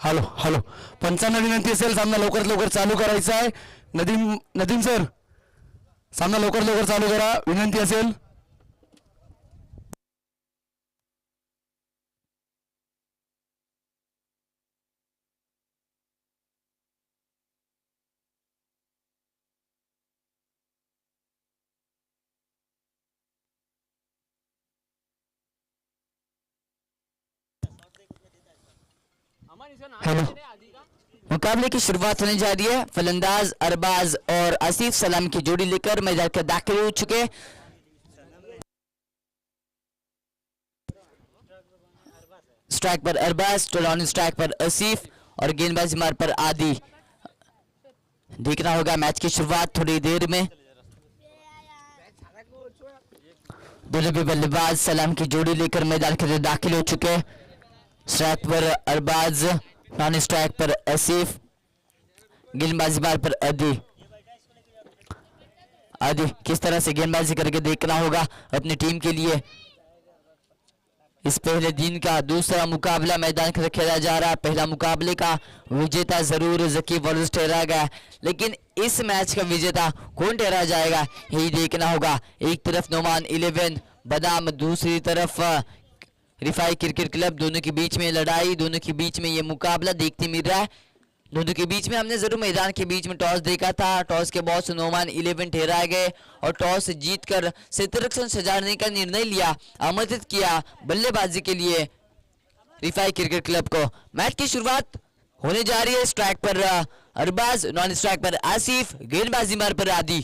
Hello hello, पंचांना विनंती असेल सामना लवकरात लवकर चालू करायचा आहे. नदीम नदीम सर, सामना लवकरात लवकर चालू करा, विनंती असेल. हेलो, मुकाबले की शुरुआत होने जा रही है. फलंदाज अरबाज और आसिफ सलाम की जोड़ी लेकर मैदान के दाखिल हो चुके. स्ट्राइक पर अरबाज, टोलॉन स्ट्राइक पर आसिफ और गेंदबाजी मार पर आदि. देखना होगा मैच की शुरुआत थोड़ी देर में. दोनों भी बल्लेबाज सलाम की जोड़ी लेकर मैदान के दाखिल हो चुके. स्ट्राइक पर अरबाज, नॉन स्ट्राइक पर आसिफ, गेंदबाजी बार पर आदि. आदि किस तरह से गेंदबाजी करके देखना होगा अपनी टीम के लिए. इस पहले दिन का दूसरा मुकाबला मैदान में खेला जा रहा है. पहला मुकाबले का विजेता जरूर जकी वर्ल्ड ठहरा गया, लेकिन इस मैच का विजेता कौन ठहरा जाएगा यही देखना होगा. एक तरफ नोमान 11 बादाम, दूसरी तरफ रिफाई क्रिकेट क्लब. दोनों के बीच में लड़ाई, दोनों के बीच में ये मुकाबला देखते मिल रहा है. दोनों के बीच में हमने जरूर मैदान के बीच में टॉस देखा था. टॉस के बॉस नोमान 11 ठहराए गए और टॉस जीतकर 70 रन सजाने का निर्णय लिया. आमंत्रित किया बल्लेबाजी के लिए रिफाई क्रिकेट क्लब को. मैच की शुरुआत होने जा रही है. स्ट्राइक पर अरबाज, नॉन स्ट्राइक पर आसिफ, गेंदबाजी मार पर Adi.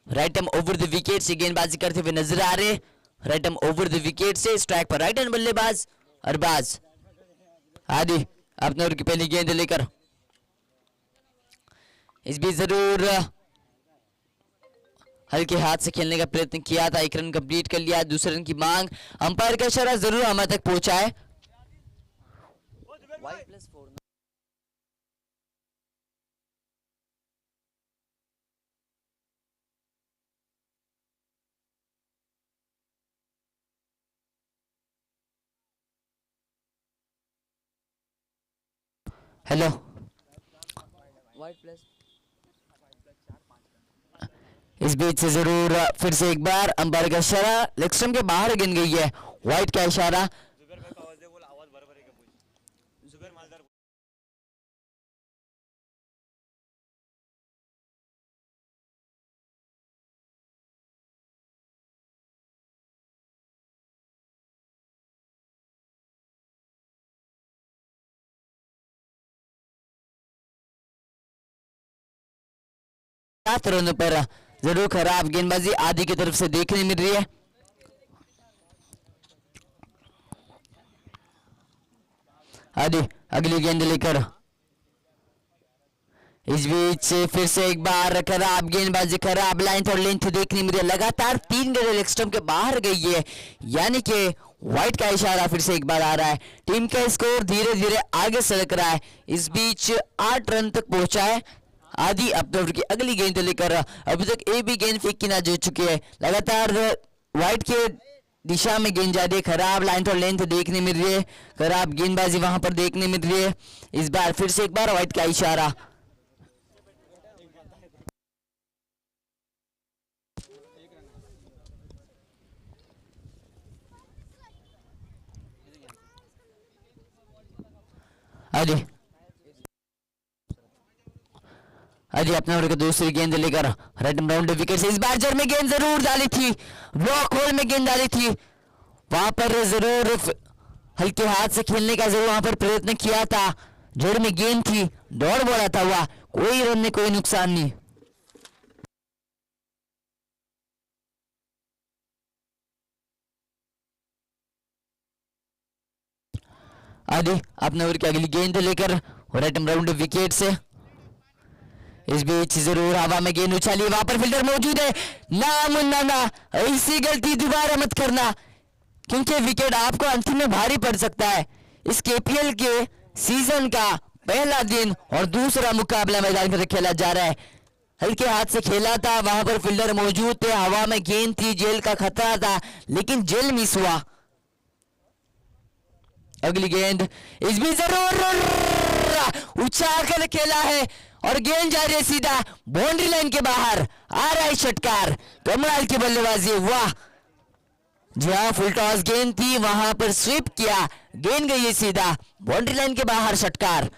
Right arm over the wicket से गेंदबाजी करते हुए नजर आ रहे. Right arm over the wicket से स्ट्राइक पर राइट हैंड बल्लेबाज अरबाज. आदि अपने ओवर की पहली गेंद लेकर इस बीच जरूर हल्के हाथ से खेलने का प्रयत्न किया था. एक रन कंप्लीट कर लिया. दूसरे रन की मांग, अंपायर का इशारा जरूर हमारे तक पहुंचा है. हेलो, इस बीच से जरूर फिर से एक बार अंपायर का इशारा, लेग स्टंप के बाहर गिन गई है. व्हाइट का इशारा. सात रनों पर जरूर खराब गेंदबाजी आदि की तरफ से देखने मिल रही है. आदि अगली गेंद लेकर इस बीच फिर से एक बार खराब गेंदबाजी, खराब लाइन और लेंथ देखने मिल रही है. लगातार 3 गेंदें लेग स्टंप के बाहर गई है, यानी कि व्हाइट का इशारा फिर से एक बार आ रहा है. टीम का स्कोर धीरे धीरे आगे सरक रहा है. इस बीच 8 रन तक पहुंचा है. आदि अपने ओवर की अगली गेंद लेकर अभी तक एक भी गेंद फेंकी ना जा चुकी है. लगातार व्हाइट के दिशा में गेंद जा रही है. खराब लाइन और लेंथ देखने मिल रही है, खराब गेंदबाजी वहां पर देखने मिल रही है. इस बार फिर से एक बार व्हाइट का इशारा. आदि अजी अपने ओवर की दूसरी गेंद लेकर राइट राउंड विकेट से इस बार जड़ में गेंद जरूर डाली थी, ब्लॉक होल में गेंद डाली थी. वहां पर जरूर हल्के हाथ से खेलने का जरूर वहां पर प्रयत्न किया था. जड़ में गेंद थी, दौड़ बोला था हुआ, कोई रन नहीं, कोई नुकसान नहीं. आदि अपने ओवर की अगली गेंद लेकर राइट राउंड विकेट से इस बीच जरूर हवा में गेंद उछाली. वहां पर फील्डर मौजूद है. ना मुन्ना ना, ऐसी गलती दोबारा मत करना, क्योंकि विकेट आपको अंतिम में भारी पड़ सकता है. इस केपीएल के सीजन का पहला दिन और दूसरा मुकाबला मैदान में खेला जा रहा है. हल्के हाथ से खेला था, वहां पर फील्डर मौजूद थे, हवा में गेंद थी, जेल का खतरा था, लेकिन जेल मिस हुआ. अगली गेंद इस बीच जरूर इशारा उछाल खेला है और गेंद जा रही है सीधा बाउंड्री लाइन के बाहर। आ रहा है षटकार, कमाल की बल्लेबाजी, वाह। जी हाँ, फुल टॉस गेंद थी, वहां पर स्वीप किया, गेंद गई है सीधा बाउंड्री लाइन के बाहर, षटकार।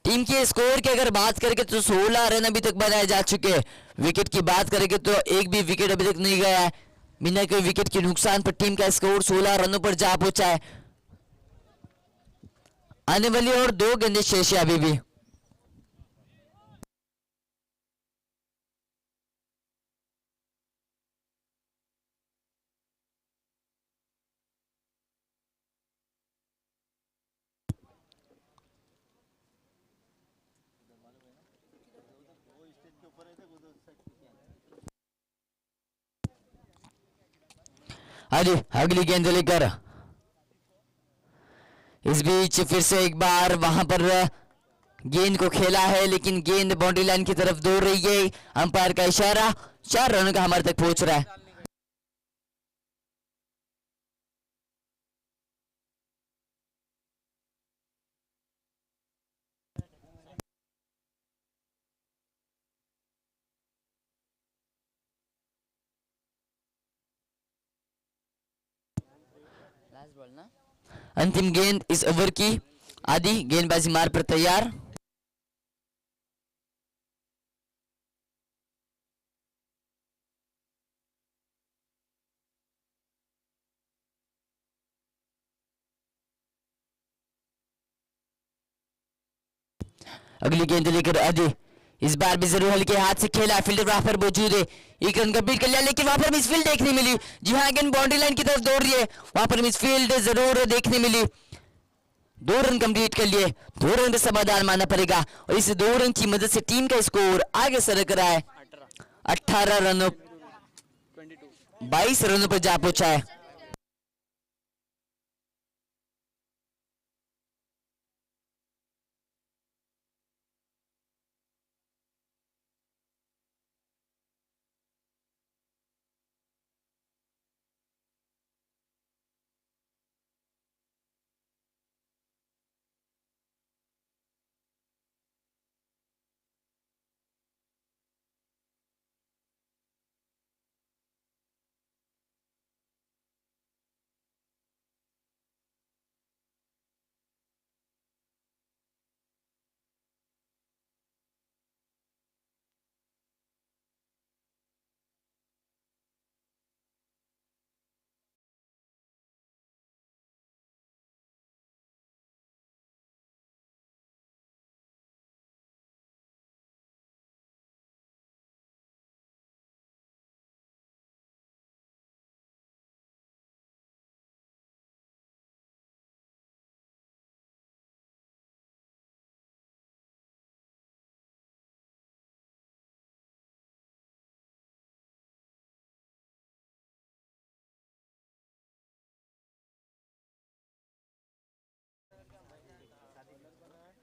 टीम के स्कोर की अगर बात करेंगे तो 16 रन अभी तक बनाए जा चुके। विकेट की बात करेंगे तो एक भी विकेट अभी तक नहीं गया है। बिना कोई विकेट के नुकसान पर टीम का स्कोर 16 रनों पर जा पहुंचा है। आने वाली और 2 गेंदें शेष है अभी भी। अरे अगली गेंद लेकर इस बीच फिर से एक बार वहां पर गेंद को खेला है, लेकिन गेंद बाउंड्री लाइन की तरफ दौड़ रही है। अंपायर का इशारा, 4 रनों का हमारे तक पहुंच रहा है। अंतिम गेंद इस ओवर की। आदि गेंदबाजी मार पर तैयार। अगली गेंद लेकर आदि, इस बार भी जरूर हल्के हाथ से खेला, फील्डर वहां पर मौजूद है, एक रन कंप्लीट कर लिया, लेकिन वहां पर मिसफील्ड देखने मिली। जी हाँ, गेंद बाउंड्री लाइन की तरफ दौड़ रही है, वहां पर मिसफील्ड जरूर देखने मिली। 2 रन कंप्लीट कर लिए, 2 रन का समाधान मानना पड़ेगा और इस 2 रन की मदद से टीम का स्कोर आगे सरक रहा है। 18 रनों 22 रनों पर जा पहुंचा है।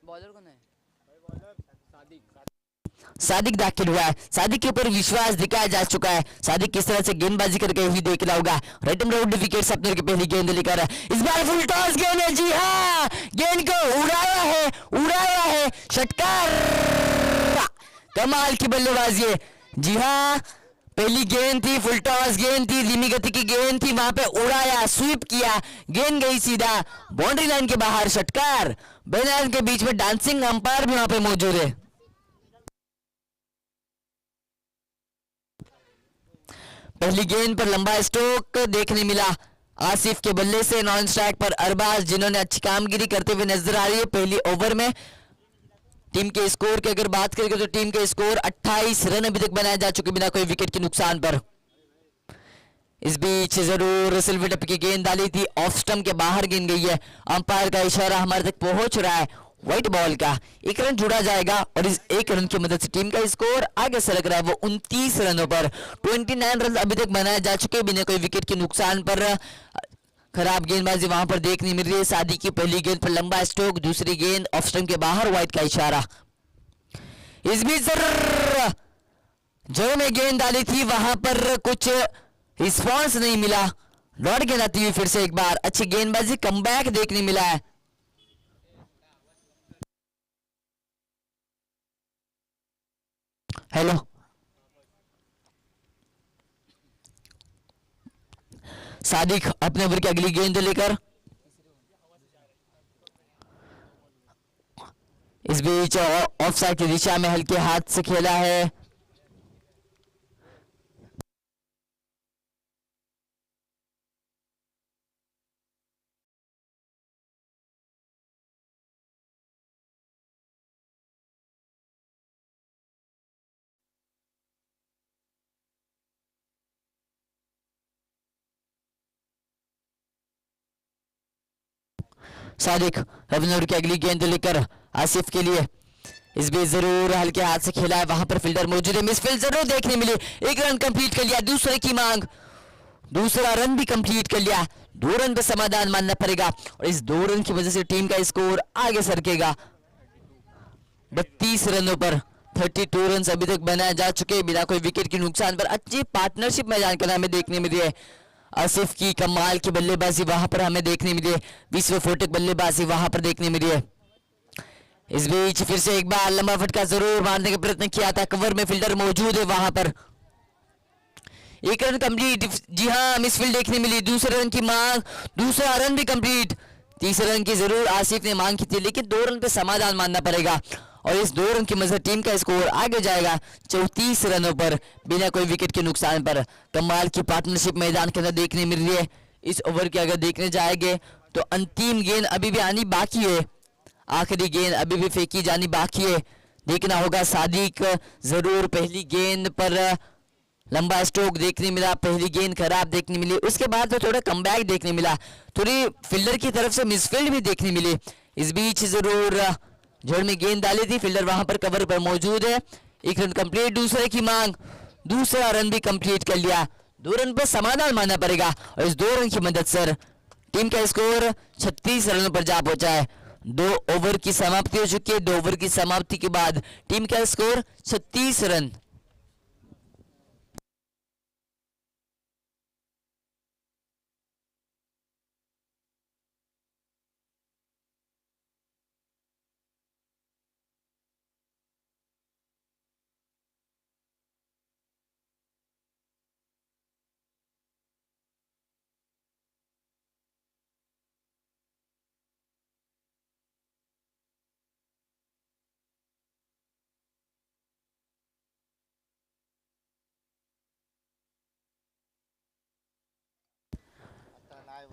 बॉलर कौन है? सादिक दाखिल हुआ है। सादिक के ऊपर विश्वास दिखाया जा चुका है। सादिक किस तरह से गेंदबाजी करके ही देख रहा होगा। राइट राउंड विकेट अपने की पहली गेंद लेकर इस बार फुल टॉस गेंद है। जी हाँ, गेंद को उड़ाया है षटकार। कमाल की बल्लेबाजी है। जी हाँ, पहली गेंद थी, फुल टॉस गेंद थी, धीमी गति की गेंद थी, वहां पे उड़ाया, स्वीप किया, गेंद गई सीधा बाउंड्री लाइन के बाहर, षटकार। बैनर के बीच में डांसिंग अंपायर भी वहां पे मौजूद है। पहली गेंद पर लंबा स्ट्रोक देखने मिला आसिफ के बल्ले से। नॉन स्ट्राइक पर अरबाज, जिन्होंने अच्छी कामगिरी करते हुए नजर आ रही है पहली ओवर में। टीम के स्कोर की अगर बात करें तो टीम के स्कोर 28 रन अभी तक बनाए जा चुके बिना कोई विकेट के नुकसान पर। इस बीच जरूर सिल्वर टप की गेंद डाली थी, ऑफ स्टंप के बाहर गेंद गई है। अंपायर का इशारा हमारे तक पहुंच रहा है, व्हाइट बॉल का 1 रन जुड़ा जाएगा और इस 1 रन की मदद से टीम का स्कोर आगे सरक रहा है, वो 29 रनों पर। 29 रन अभी तक बनाए जा चुके बिना कोई विकेट के नुकसान पर। खराब गेंदबाजी वहां पर देखने मिल रही है। सादी की पहली गेंद पर लंबा स्ट्रोक, दूसरी गेंद ऑफ स्टंप के बाहर, व्हाइट का इशारा। इस बीच जो में गेंद डाली थी वहां पर कुछ रिस्पॉन्स नहीं मिला। लौट गेंद आती हुई फिर से एक बार अच्छी गेंदबाजी, कमबैक देखने मिला है। हेलो, सादिक अपने ओवर की अगली गेंद लेकर, इस बीच ऑफसाइड की दिशा में हल्के हाथ से खेला है। सादिक अपने ओवर की अगली गेंद लेकर आसिफ के लिए, इस बीच जरूर हल्के हाथ से खेला है, वहां पर फील्डर मौजूद है, मिस फील्ड जरूर देखने मिली, एक रन कंप्लीट कर लिया, दूसरे की मांग, दूसरा रन भी कंप्लीट कर लिया, 2 रन पे समाधान मानना पड़ेगा और इस 2 रन की वजह से टीम का स्कोर आगे सरकेगा। 32 रनों पर 32 रन अभी तक बनाए जा चुके बिना कोई विकेट के नुकसान पर। अच्छी पार्टनरशिप मैदान के हमें देखने मिली है, आसिफ की कमाल की बल्लेबाजी वहां पर हमें देखने मिली है, विस्फोटक बल्लेबाजी वहां पर देखने मिली है। इस बीच फिर से एक बार लंबा फटका जरूर मारने का प्रयत्न किया था, कवर में फील्डर मौजूद है वहां पर, 1 रन कंप्लीट, जी हाँ मिसफील्ड देखने मिली, दूसरे रन की मांग, दूसरा रन भी कंप्लीट, तीसरे रन की जरूर आसिफ ने मांग की थी लेकिन 2 रन पे समाधान मानना पड़ेगा और इस 2 रन की मदद टीम का स्कोर आगे जाएगा 34 रनों पर बिना कोई विकेट के नुकसान पर। कमाल की पार्टनरशिप मैदान के अंदर देखने मिल रही है। इस ओवर के अगर देखने जाएंगे तो अंतिम गेंद अभी भी आनी बाकी है, आखिरी गेंद अभी भी फेंकी जानी बाकी है, देखना होगा। सादिक जरूर पहली गेंद पर लंबा स्ट्रोक देखने मिला, पहली गेंद खराब देखने मिली, उसके बाद तो थोड़ा कमबैक देखने मिला, थोड़ी फील्डर की तरफ से मिसफील्ड भी देखने मिली। इस बीच जरूर जोड़ में गेंद डाली थी, फील्डर वहां पर कवर पर मौजूद है, 1 रन कंप्लीट, दूसरे की मांग, दूसरा रन भी कंप्लीट कर लिया, 2 रन पर समाधान मानना पड़ेगा और इस 2 रन की मदद से टीम का स्कोर 36 रनों पर जा पहुंचा है। 2 ओवर की समाप्ति हो चुकी है, 2 ओवर की समाप्ति के बाद टीम का स्कोर 36 रन।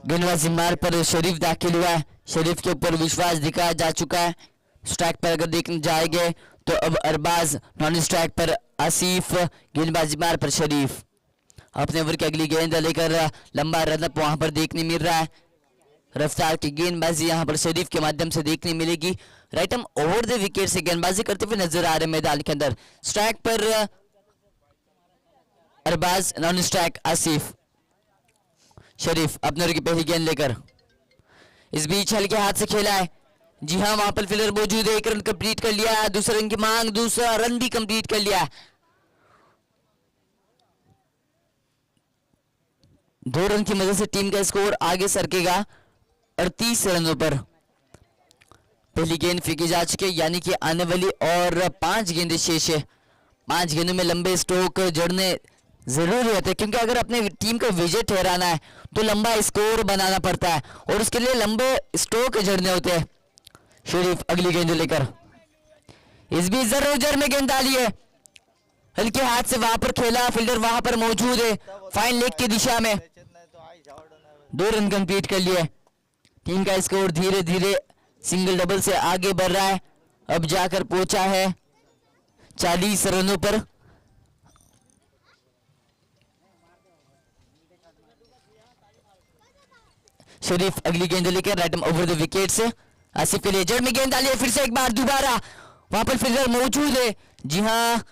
गेंदबाजी मार्ग पर शरीफ दाखिल हुआ है, शरीफ के ऊपर विश्वास दिखाया जा चुका है। स्ट्राइक पर अगर देखने जाएंगे तो अब अरबाज, नॉन स्ट्राइक पर आसिफ, गेंदबाजी मार्ग पर शरीफ अपने ओवर की अगली गेंद लेकर लंबा रनअप वहां पर देखने मिल रहा है। रफ्तार की गेंदबाजी यहां पर शरीफ के माध्यम से देखने मिलेगी। राइट हम ओवर द विकेट से गेंदबाजी करते हुए नजर आ रहे मैदान के अंदर। स्ट्राइक पर अरबाज, नॉन स्ट्राइक आसिफ, शरीफ अपने ओवर की पहली गेंद लेकर, इस बीच हल्के हाथ से खेला है, जी हाँ वहां पर फील्डर मौजूद है, 1 रन कंप्लीट कर लिया, दूसरे रन की मांग, दूसरा रन भी कंप्लीट कर लिया, 2 रन की मदद से टीम का स्कोर आगे सरकेगा 38 रनों पर। पहली गेंद फेंकी जा चुकी है, यानी कि आने वाली और 5 गेंदें शेष है। 5 गेंदों में लंबे स्ट्रोक जड़ने जरूरी होते हैं, क्योंकि अगर अपने टीम को विजय ठहराना है तो लंबा स्कोर बनाना पड़ता है और उसके लिए लंबे स्ट्रोक जड़ने होते हैं। शरीफ अगली गेंद लेकर, इस बीच जरूर जड़ में गेंद डाली है, हल्के हाथ से वहां पर खेला, फील्डर वहां पर मौजूद है, फाइन लेग की दिशा में, 2 रन कंप्लीट कर लिए। टीम का स्कोर धीरे धीरे सिंगल डबल से आगे बढ़ रहा है, अब जाकर पहुंचा है 40 रनों पर। शरीफ अगली गेंद लेकर राइट ओवर द विकेट से आसिफ के लिए, जड़ में गेंद डाली है, फिर से एक बार दोबारा वहां पर फील्डर मौजूद है, जी हाँ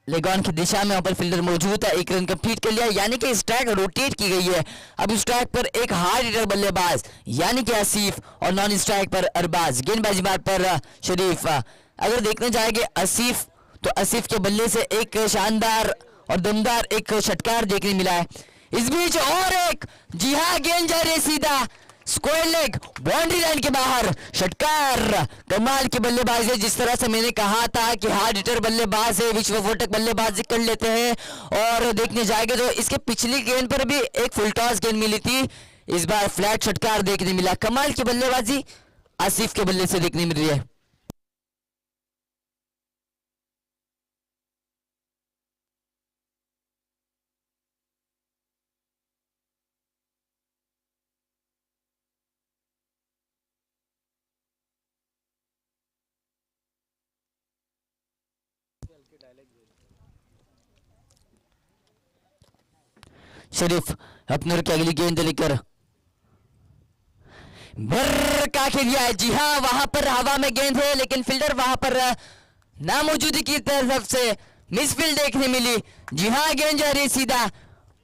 लेग ऑन की दिशा में वहां पर फील्डर मौजूद है, 1 रन कंप्लीट कर लिया, यानी कि स्ट्राइक रोटेट की गई है। अब स्ट्राइक पर एक हार्ड हिटर बल्लेबाज यानी कि आसिफ और नॉन स्ट्राइक पर अरबाज, गेंदबाजी मार्ग पर शरीफ। अगर देखने जाएंगे आसिफ तो आसिफ के बल्ले से एक शानदार और दमदार एक षटकार देखने मिला है। इस बीच और एक, जी हाँ गेंद जा रही सीधा, स्क्वायर लेग, बाउंड्री लाइन के बाहर, षटकार। कमाल की बल्लेबाजी है, जिस तरह से मैंने कहा था कि हार्ड हिटर बल्लेबाज है, विश्वविख्यात बल्लेबाजी कर लेते हैं। और देखने जाएंगे तो इसके पिछली गेंद पर भी एक फुल टॉस गेंद मिली थी, इस बार फ्लैट षटकार देखने मिला। कमाल की बल्लेबाजी आसिफ के बल्ले से देखने मिल रही है। शरीफ अपने की अगली गेंद लेकर भर का खेलिया है। जी हाँ, वहां पर हवा में गेंद है, लेकिन फील्डर वहां पर नामौजूदी की तरफ से मिसफील्ड देखने मिली। जी हाँ, गेंद जा रही सीधा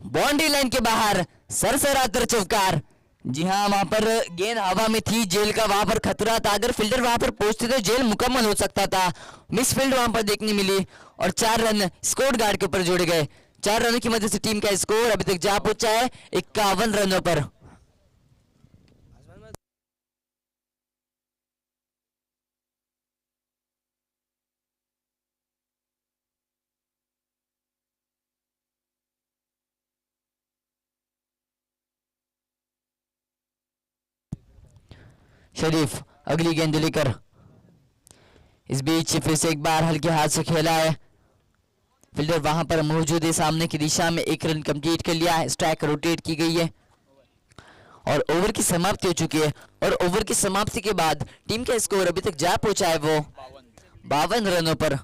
बाउंड्री लाइन के बाहर, सरसरातर चौकार। जी हाँ, वहां पर गेंद हवा में थी, जेल का वहां पर खतरा था, अगर फील्डर वहां पर पहुंचते तो जेल मुकम्मल हो सकता था। मिसफील्ड वहां पर देखने मिली और 4 रन स्कोर गार्ड के ऊपर जोड़े गए। 4 रनों की मदद से टीम का स्कोर अभी तक जा पहुंचा है 51 रनों पर। शरीफ अगली गेंद लेकर, इस बीच फिर से एक बार हल्के हाथ से खेला है, फील्डर वहां पर मौजूद है, सामने की दिशा में 1 रन कंप्लीट कर लिया है, स्ट्राइक रोटेट की गई है और ओवर की समाप्ति हो चुकी है। और ओवर की समाप्ति के बाद टीम का स्कोर अभी तक जा पहुंचा है वो 52 रनों पर।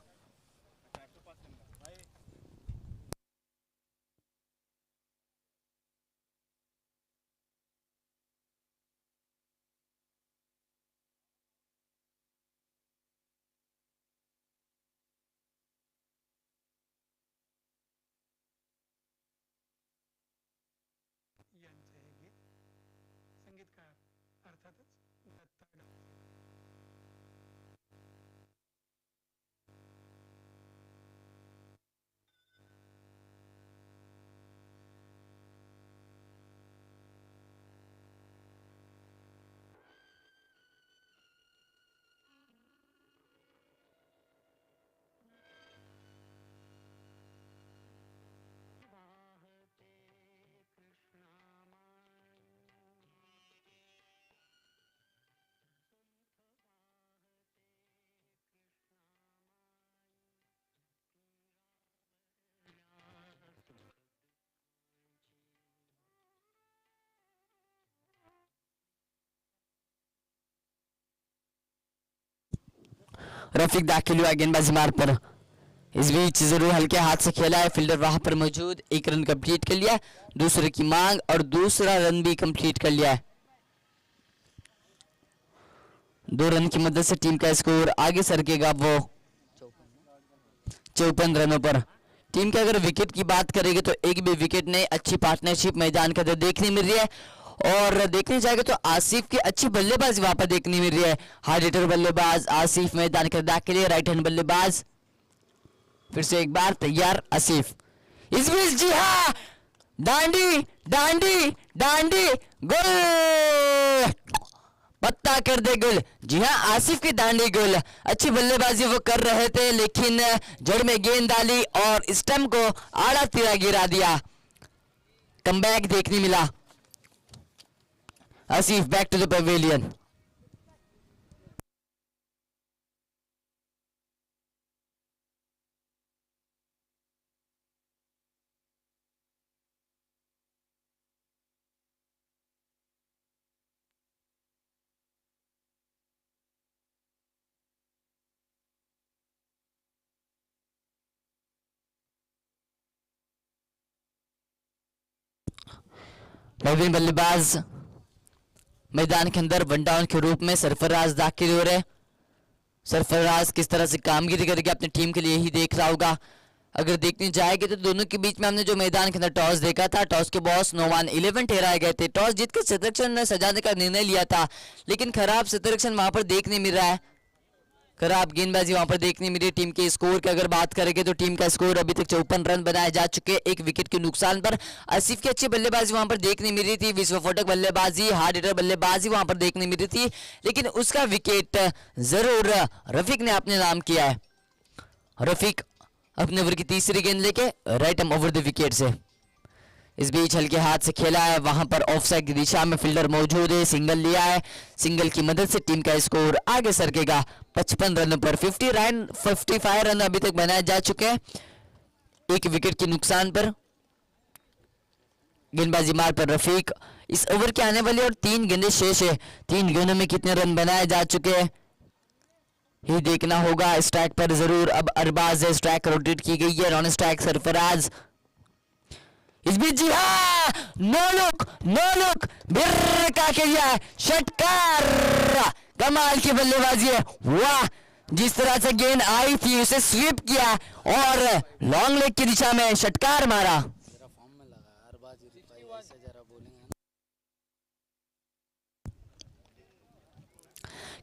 यांचे हे गीत संगीतकार अर्थातच दत्ता डॉ. रफीक दाखिल हुआ गेंदबाजी मार्ग पर, इस बीच जरूर हल्के हाथ से खेला है, फील्डर वहां पर मौजूद, 1 रन कंप्लीट कर लिया, दूसरे की मांग और दूसरा रन भी कंप्लीट कर लिया है। 2 रन की मदद से टीम का स्कोर आगे सरकेगा वो 54 रनों पर। टीम के अगर विकेट की बात करेंगे तो एक भी विकेट नहीं, अच्छी पार्टनरशिप मैदान के अंदर देखने मिल रही है। और देखने जाएगा तो आसिफ की अच्छी बल्लेबाजी वहां पर देखने मिल रही है। हार्ड हिटर बल्लेबाज आसिफ मैदान के दाखिल है, राइट हैंड बल्लेबाज फिर से एक बार तैयार आसिफ। इस बीच जी हाँ, डांडी डांडी डांडी गोल, पत्ता कर दे गोल। जी हाँ, आसिफ की दांडी गोल, अच्छी बल्लेबाजी वो कर रहे थे, लेकिन जड़ में गेंद डाली और स्टंप को आड़ा तिरा गिरा दिया। कमबैक देखने मिला। Asif back to the pavilion. नवीन बल्लेबाज मैदान के अंदर वन डाउन के रूप में सरफराज दाखिल हो रहे। सरफराज किस तरह से कामगिरी करके अपनी टीम के लिए ही देख रहा होगा। अगर देखने जाएंगे तो दोनों के बीच में हमने जो मैदान के अंदर टॉस देखा था, टॉस के बॉस नोमान 11 ठहराए गए थे। टॉस जीतकर शतरक्षण ने सजाने का निर्णय लिया था, लेकिन खराब शतरक्षण वहां पर देखने मिल रहा है। खराब गेंदबाजी वहां पर देखने मिली। टीम के स्कोर की अगर बात करेंगे तो टीम का स्कोर अभी तक 54 रन बनाए जा चुके, एक विकेट के नुकसान पर। आसिफ की अच्छी बल्लेबाजी वहां पर देखने मिली थी, विस्फोटक बल्लेबाजी, हार्ड हिटर बल्लेबाजी वहां पर देखने मिली थी, लेकिन उसका विकेट जरूर रफीक ने अपने नाम किया है। रफीक अपने ओवर की तीसरी गेंद लेके right arm over the wicket से। इस बीच हल्के हाथ से खेला है, वहां पर ऑफसाइड की दिशा में फील्डर मौजूद है, सिंगल लिया है। सिंगल की मदद से टीम का स्कोर आगे सरकेगा 55 रनों पर। 55 रन अभी तक बनाए जा चुके हैं, एक विकेट के नुकसान पर। गेंदबाजी मार पर रफीक। इस ओवर के आने वाली और 3 गेंदें शेष है, 3 गेंदों में कितने रन बनाए जा चुके हैं ये देखना होगा। स्ट्राइक पर जरूर अब अरबाज है, स्ट्राइक रोटेट की गई है, नॉन स्ट्राइक सरफराज। इस बीच जी हाँ, नो लुक बिर्र का किया है, षटकार। कमाल की बल्लेबाजी है, वाह। जिस तरह से गेंद आई थी उसे स्वीप किया और लॉन्ग लेग की दिशा में षटकार मारा।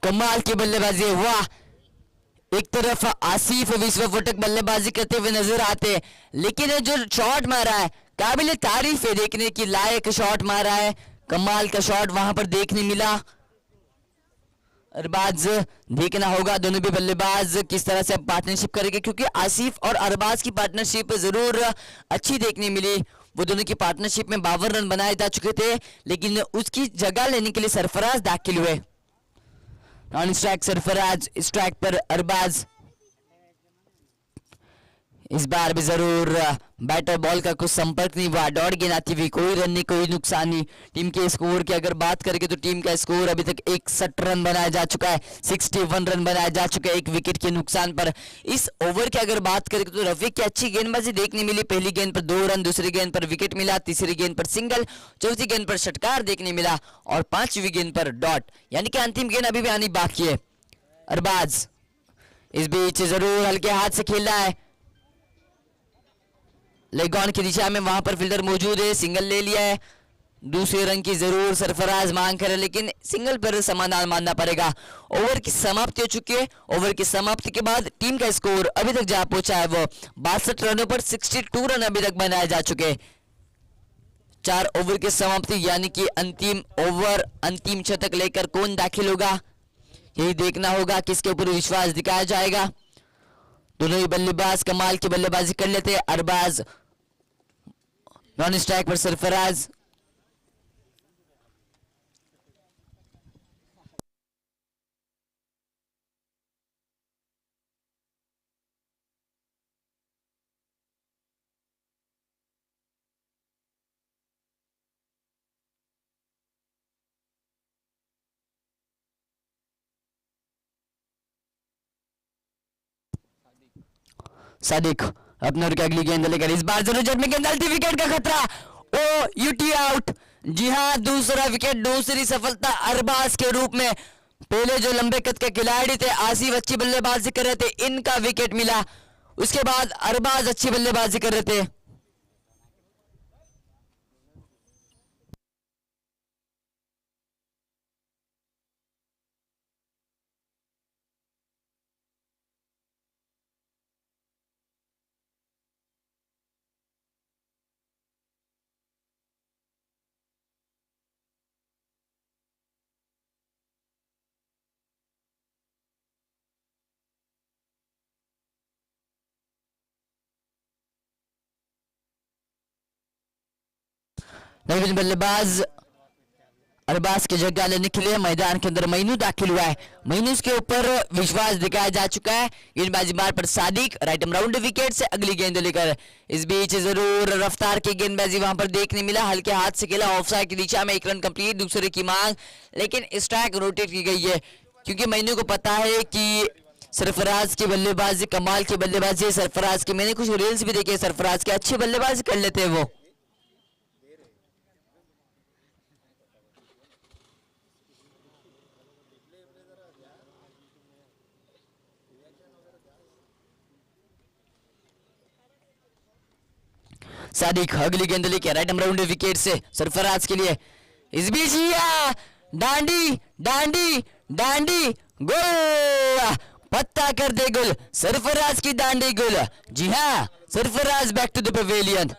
कमाल की बल्लेबाजी है, वाह। एक तरफ आसिफ विस्फोटक बल्लेबाजी करते हुए नजर आते, लेकिन जो शॉट मारा है काबिल तारीफ है, देखने की लायक शॉट मारा है, कमाल का शॉट वहां पर देखने मिला। अरबाज देखना होगा दोनों भी बल्लेबाज किस तरह से पार्टनरशिप करेंगे, क्योंकि आसिफ और अरबाज की पार्टनरशिप जरूर अच्छी देखने मिली। वो दोनों की पार्टनरशिप में 52 रन बनाए जा चुके थे, लेकिन उसकी जगह लेने के लिए सरफराज दाखिल हुए। नॉन स्ट्राइक सरफराज, स्ट्राइक पर अरबाज। इस बार भी जरूर बैटर बॉल का कुछ संपर्क नहीं हुआ, डॉट गेंद आती हुई, कोई रन नहीं, कोई नुकसान नहीं। टीम के स्कोर की अगर बात करेंगे तो टीम का स्कोर अभी तक 61 रन बनाया जा चुका है, 61 रन बनाया जा चुका है, एक विकेट के नुकसान पर। इस ओवर की अगर बात करेंगे तो रफीक की अच्छी गेंदबाजी देखने मिली। पहली गेंद पर 2 रन, दूसरी गेंद पर विकेट मिला, तीसरी गेंद पर सिंगल, चौथी गेंद पर षटकार देखने मिला और 5वीं गेंद पर डॉट, यानी कि अंतिम गेंद अभी भी आनी बाकी है। अरबाज इस बीच जरूर हल्के हाथ से खेला है, लेग ऑन की दिशा में, वहां पर फील्डर मौजूद है, सिंगल ले लिया है। दूसरे रन की जरूर सरफराज मांग करे, लेकिन सिंगल पर समाधान मानना पड़ेगा। ओवर की समाप्ति हो चुकी है। ओवर की समाप्ति के बाद टीम का स्कोर अभी तक जहां पहुंचा है वो 62 रनों पर 62 रन अभी तक बनाए जा चुके। 4 ओवर की समाप्ति, यानी कि अंतिम ओवर, अंतिम शतक लेकर कौन दाखिल होगा यही देखना होगा, किसके ऊपर विश्वास दिखाया जाएगा। दोनों ही बल्लेबाज कमाल की बल्लेबाजी कर लेते हैं। अरबाज नॉन स्ट्राइक पर सरफराज। सादिक अपने ओर की अगली गेंद लेकर, इस बार जरूर जट में गेंद डालती, विकेट का खतरा, ओ यूटी आउट। जी हाँ, दूसरा विकेट, दूसरी सफलता अरबाज के रूप में। पहले जो लंबे कद के खिलाड़ी थे आसिफ अच्छी बल्लेबाजी कर रहे थे, इनका विकेट मिला। उसके बाद अरबाज अच्छी बल्लेबाजी कर रहे थे। नवीन बल्लेबाज अरबाज की जगह लेने के लिए मैदान के अंदर मईनू दाखिल हुआ है। मईनू के ऊपर विश्वास दिखाया जा चुका है। गेंदबाजी बार पर Sadiq right arm round wicket से अगली गेंद लेकर, इस बीच जरूर रफ्तार की गेंदबाजी वहां पर देखने मिला, हल्के हाथ से खेला, ऑफसाइड की दिशा में, 1 रन कंप्लीट, दूसरे की मांग, लेकिन स्ट्राइक रोटेट की गई है, क्योंकि मईनू को पता है कि सरफराज की बल्लेबाजी कमाल की बल्लेबाजी है। सरफराज की मैंने कुछ रील्स भी देखे, सरफराज की अच्छी बल्लेबाजी कर लेते हैं वो। सादिक अगली गेंद लेके राइट एम राउंड विकेट से सरफराज के लिए, इस बीच डांडी डांडी डांडी गोल, पत्ता कर दे गुल, सरफराज की दांडी गुल। जी हाँ, Sarfaraz back to the pavilion.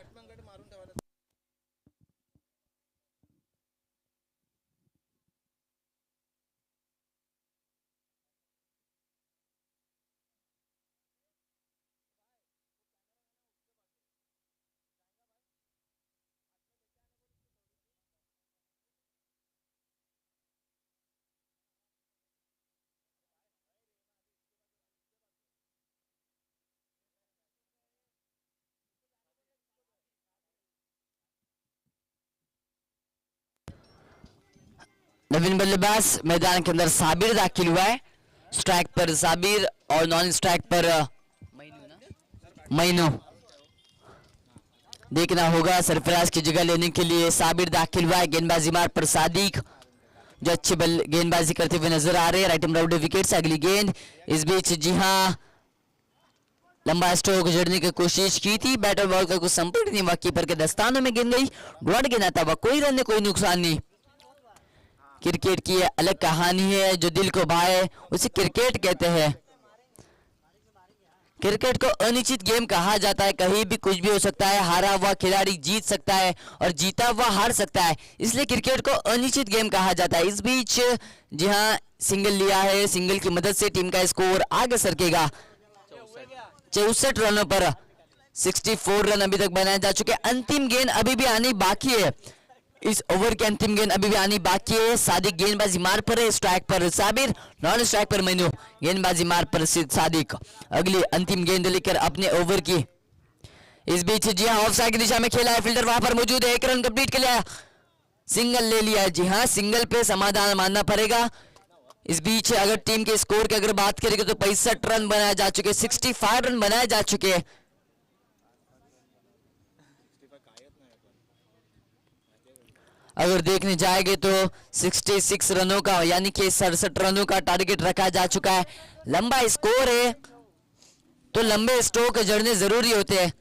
नवीन बल्लेबाज मैदान के अंदर साबिर दाखिल हुआ है। स्ट्राइक पर साबिर और नॉन स्ट्राइक पर मैनू। देखना होगा सरफराज की जगह लेने के लिए साबिर दाखिल हुआ है। गेंदबाजी मार्ग पर सादिक जो अच्छी गेंदबाजी करते हुए नजर आ रहे हैं। राइट राउंड विकेट से अगली गेंद। इस बीच जी हाँ, लंबा स्ट्रोक जड़ने की कोशिश की थी, बैटर बॉल का कुछ संपर्क नहीं हुआ, कीपर के दस्तानों में गिन गई। डॉट गिना था, कोई रन कोई नुकसान नहीं। क्रिकेट की अलग कहानी है, जो दिल को भाए उसे क्रिकेट कहते हैं। क्रिकेट को अनिश्चित गेम कहा जाता है, कहीं भी कुछ भी हो सकता है। हारा हुआ खिलाड़ी जीत सकता है और जीता हुआ हार सकता है, इसलिए क्रिकेट को अनिश्चित गेम कहा जाता है। इस बीच जी हाँ, सिंगल लिया है, सिंगल की मदद से टीम का स्कोर आगे सरकेगा। 64 रनों पर 64 रन अभी तक बनाए जा चुके हैं। अंतिम गेंद अभी भी आनी बाकी है, इस ओवर की अंतिम गेंद अभी भी आनी बाकी है। सादिक गेंदबाजी मार पर है, स्ट्राइक पर साबिर, नॉन स्ट्राइक पर मैनू। गेंदबाजी मार पर सादिक अगली अंतिम गेंद लेकर अपने ओवर की। इस बीच जी हाँ, ऑफ साइड की दिशा में खेला है, फील्डर वहां पर मौजूद है, एक रन कंप्लीट कर लिया, सिंगल ले लिया है। जी हाँ, सिंगल पे समाधान मानना पड़ेगा। इस बीच अगर टीम के स्कोर की अगर बात करेंगे तो 65 रन बनाए जा चुके, 65 रन बनाए जा चुके। अगर देखने जाएंगे तो 66 रनों का यानी कि 67 रनों का टारगेट रखा जा चुका है। लंबा स्कोर है तो लंबे स्ट्रोक जड़ने जरूरी होते हैं।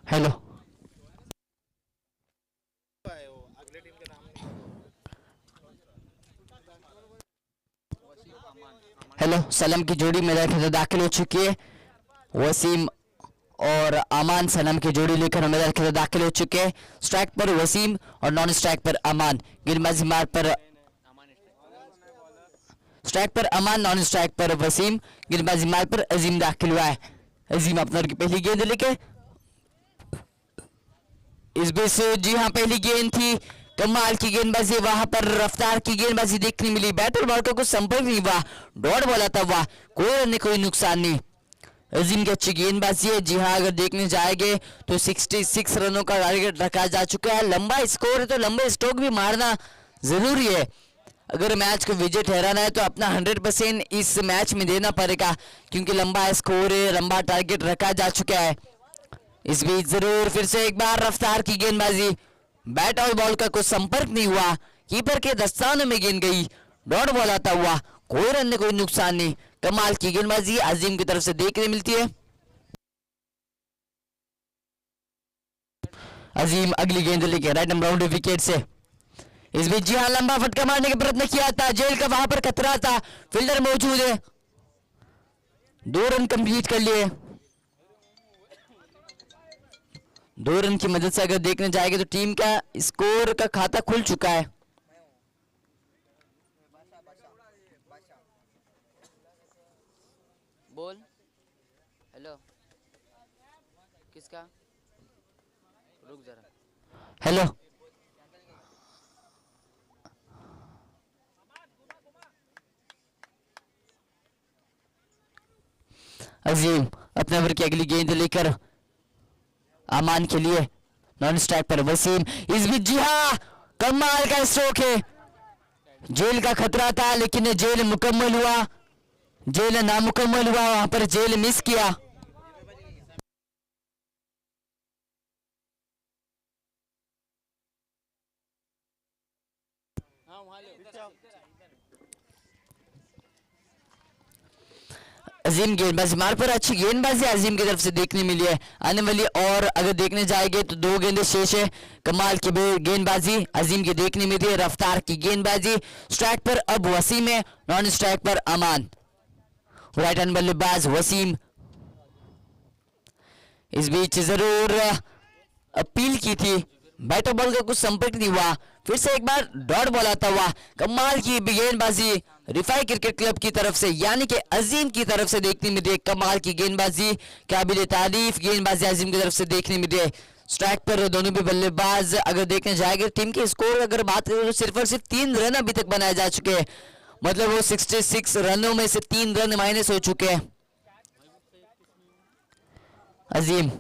हेलो हेलो सलाम की जोड़ी मैदान के अंदर दाखिल हो चुकी है। वसीम और अमान सलाम की जोड़ी लेकर मैदान के अंदर दाखिल हो चुके हैं। स्ट्राइक पर वसीम और नॉन स्ट्राइक पर अमान। गेंदबाजी मार्ग पर स्ट्राइक पर अमान, नॉन स्ट्राइक पर वसीम। गेंदबाजी मार्ग पर अजीम दाखिल हुआ है। अजीम अपना की पहली गेंद लेके इस बीच से जी हाँ पहली गेंद थी, कमाल की गेंदबाजी, वहां पर रफ्तार की गेंदबाजी देखने मिली। बैट और बॉल का कुछ संपर्क नहीं हुआ, डॉट बॉल आता हुआ, कोई नुकसान नहीं। अजीम की अच्छी गेंदबाजी है। जी हाँ अगर देखने जाएंगे तो 66 रनों का टारगेट रखा जा चुका है। लंबा स्कोर है तो लंबे स्ट्रोक भी मारना जरूरी है। अगर मैच को विजय ठहराना है तो अपना 100% इस मैच में देना पड़ेगा, क्योंकि लंबा स्कोर है, लंबा टारगेट रखा जा चुका है। इस बीच जरूर फिर से एक बार रफ्तार की गेंदबाजी, बैट और बॉल का कुछ संपर्क नहीं हुआ, कीपर के दस्तानों में गेंद गई, डॉट बॉल आता हुआ, कोई रन नहीं, कोई नुकसान नहीं। कमाल की गेंदबाजी अजीम की तरफ से देखने मिलती है। अजीम अगली गेंद लेके राइट नंबर बाउंड्री विकेट से। इस बीच जी हाँ लंबा फटका मारने का प्रयत्न किया था, जेल का वहां पर खतरा था, फील्डर मौजूद है, 2 रन कंप्लीट कर लिए। 2 रन की मदद से अगर देखने जाएंगे तो टीम का स्कोर का खाता खुल चुका है। बोल हेलो किसका, रुक जरा। हेलो अजीम अपने ओवर की अगली गेंद लेकर अमान के लिए, नॉन स्ट्राइक पर वसीम। इस बीच जी हाँ कमाल का स्ट्रोक है, जेल का खतरा था लेकिन जेल मुकम्मल हुआ, जेल नामुकम्मल हुआ, वहां पर जेल मिस किया। अजीम गेंदबाजी मार्ग पर अच्छी गेंदबाजी अजीम की तरफ से देखने मिली है आने वाली, और अगर देखने जाएंगे तो 2 गेंदें शेष है। कमाल की गेंदबाजी अजीम की देखने मिली है, रफ्तार की गेंदबाजी। स्ट्राइक पर अब वसीम है, नॉन स्ट्राइक पर अमान। राइट हैंड बल्लेबाज वसीम। इस बीच जरूर अपील की थी, बैट और बॉल का कुछ संपर्क नहीं हुआ, फिर से एक बार डॉट बॉल आता हुआ। कमाल की गेंदबाजी रिफाई क्रिकेट क्लब की तरफ से यानी कि अजीम की तरफ से देखने में दे, कमाल की गेंदबाजी, काबिल तारीफ गेंदबाजी अजीम की तरफ से देखने में दे। स्ट्राइक पर दोनों भी बल्लेबाज अगर देखने जाएंगे टीम के स्कोर अगर बात करें तो सिर्फ और सिर्फ 3 रन अभी तक बनाए जा चुके हैं, मतलब वो 66 रनों में से 3 रन माइनस हो चुके हैं। अजीम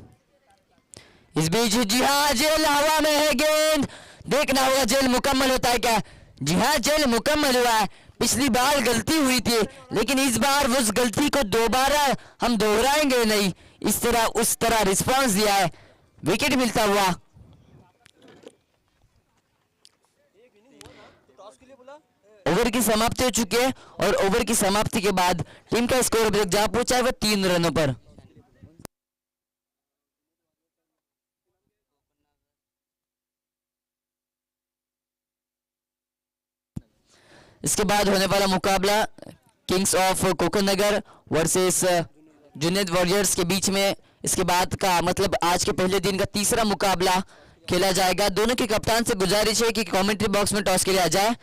इस बीच जी हाँ जेल हवा में है, गेंद देखना होगा जेल मुकम्मल होता है क्या। जी हाँ जेल मुकम्मल हुआ है। पिछली बार गलती हुई थी लेकिन इस बार उस गलती को दोबारा हम दोहराएंगे नहीं, इस तरह उस तरह रिस्पांस दिया है, विकेट मिलता हुआ। ओवर की समाप्ति हो चुकी है और ओवर की समाप्ति के बाद टीम का स्कोर अभी तक जहां पहुंचा है वह 3 रनों पर। इसके बाद होने वाला मुकाबला kings of Koconagar versus Junaid warriors के बीच में, इसके बाद का मतलब आज के पहले दिन का तीसरा मुकाबला खेला जाएगा। दोनों के कप्तान से गुजारिश है कि कमेंट्री बॉक्स में टॉस के लिए आ जाए।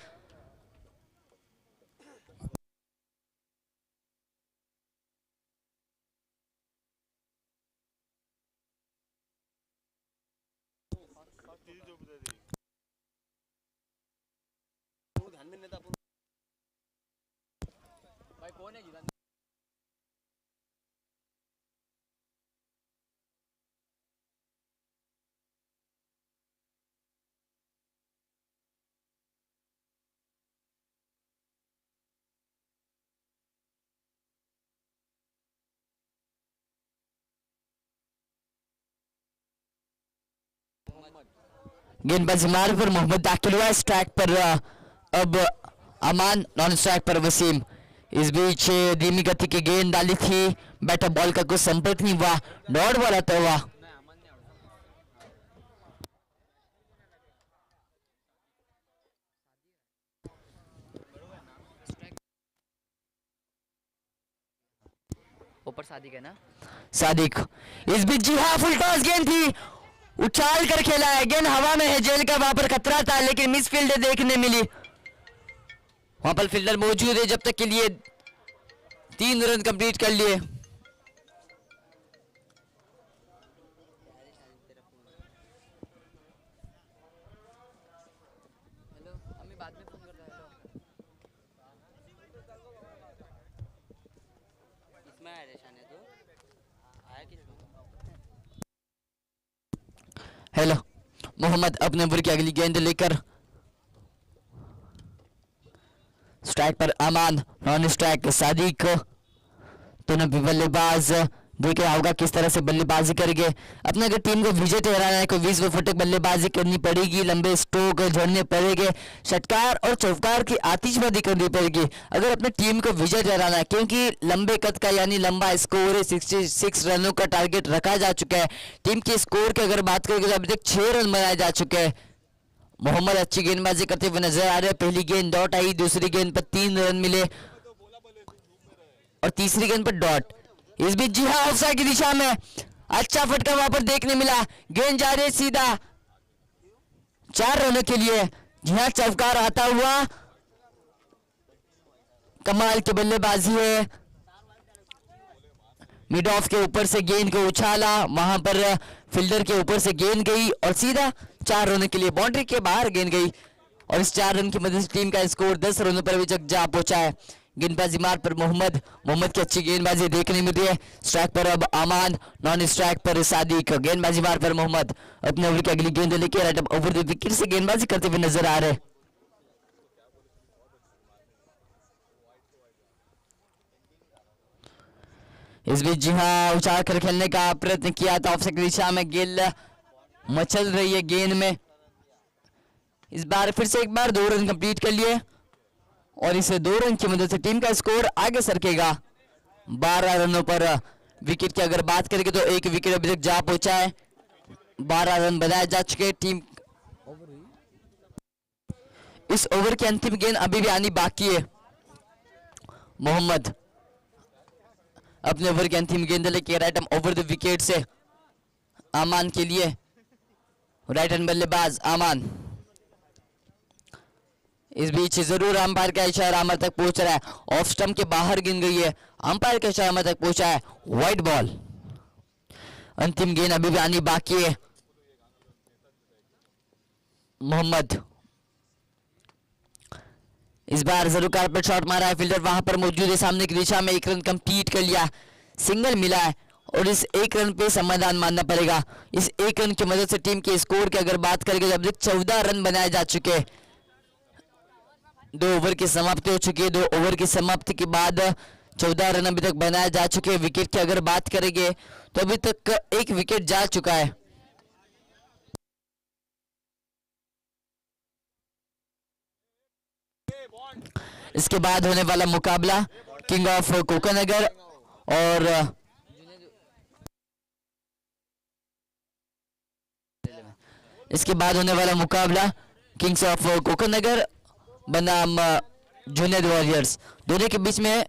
गेंदबाजी मार्ग पर मोहम्मद दाखिल हुआ, स्ट्राइक पर अब अमान, नॉन स्ट्राइक पर वसीम। इस बीच धीमी गति की गेंद डाली थी, बैटर बॉल का कुछ संपर्क नहीं हुआ, डॉट बॉल आता हुआ। ऊपर सादिक है ना, सादिक। इस बीच जी हाँ फुल टॉस गेंद थी, उछाल कर खेला है, गेंद हवा में है, जेल का वहां पर खतरा था लेकिन मिस फील्ड देखने मिली। वहां पर फील्डर मौजूद है जब तक के लिए 3 रन कंप्लीट कर लिए। हेलो, मोहम्मद अपने ओवर की अगली गेंद लेकर स्ट्राइक पर अमान, नॉन स्ट्राइक सादिक। दोनों भी बल्लेबाज देख रहा होगा किस तरह से बल्लेबाजी करेंगे। अपने अगर टीम को विजय ठहराना है, कोई 20 फुटक बल्लेबाजी करनी पड़ेगी, लंबे स्ट्रोक झड़ने पड़ेंगे, षटकार और चौकार की आतिशबाजी करनी पड़ेगी अगर अपने टीम को विजय ठहराना है, क्योंकि लंबे कद का यानी लंबा स्कोर है, 66 रनों का टारगेट रखा जा चुका है। टीम के स्कोर की अगर बात करेंगे तो अभी तक 6 रन बनाए जा चुके हैं। मोहम्मद अच्छी गेंदबाजी करते हुए नजर आ रहे हैं। पहली गेंद डॉट आई, दूसरी गेंद पर 3 रन मिले और तीसरी गेंद पर डॉट। इस बीच जी हाँ ऑफसाइड की दिशा में अच्छा फटका वहां पर देखने मिला, गेंद जा रही है सीधा 4 रनों के लिए। जी हाँ चौकार आता हुआ, कमाल की बल्लेबाजी है। मिड ऑफ के ऊपर से गेंद को उछाला, वहां पर फील्डर के ऊपर से गेंद गई और सीधा 4 रनों के लिए बाउंड्री के बाहर गेंद गई और इस 4 रन की मदद से टीम का स्कोर 10 रनों पर अभी तक जा पहुंचा है। गेंदबाजी मार पर मोहम्मद की अच्छी गेंदबाजी देखने मिल रही है। स्ट्राइक पर अब अमान, नॉन स्ट्राइक पर सादिक। गेंदबाजी मार पर मोहम्मद अपने ओवर की अगली गेंद लेके right up over the wicket से गेंदबाजी करते हुए नजर आ रहे हैं। इस बीच जी हाँ उछाल कर खेलने का प्रयत्न किया था, ऑफसाइड की दिशा में गेंद मचल रही है गेंद में। इस बार फिर से एक बार 2 रन कंप्लीट कर लिए और इस 2 रन की मदद से टीम का स्कोर आगे सरकेगा 12 रनों पर। विकेट की अगर बात करेंगे तो एक विकेट अभी तक जा पहुंचा है, 12 रन बनाए जा चुके। टीम इस ओवर की अंतिम गेंद अभी भी आनी बाकी है। मोहम्मद अपने ओवर की अंतिम गेंद लेके right hand over the wicket से आमान के लिए, राइट हैंड बल्लेबाज आमान। इस बीच जरूर अंपायर का इशारा अमर तक पहुंच रहा है, ऑफ स्टंप के बाहर गिन गई है, अंपायर का इशारा अमर तक पहुंचा है, व्हाइट बॉल। अंतिम गेंद अभी भी आनी बाकी है। मोहम्मद इस बार जरूर कारपेट शॉट मारा है, फील्डर वहां पर मौजूद है, सामने की दिशा में 1 रन कंप्लीट कर लिया, सिंगल मिला है और इस 1 रन पे समाधान मानना पड़ेगा। इस 1 रन की मदद से टीम के स्कोर की अगर बात करेंगे तो अब तक 14 रन बनाए जा चुके। 2 ओवर की समाप्ति हो चुकी है, 2 ओवर की समाप्ति के बाद 14 रन अभी तक बनाए जा चुके हैं। विकेट की अगर बात करेंगे तो अभी तक 1 विकेट जा चुका है। इसके बाद होने वाला मुकाबला किंग ऑफ कोकनगर और इसके बाद होने वाला मुकाबला किंग्स ऑफ कोकनगर बनाम जूनियर वॉरियर्स, दोनों के बीच में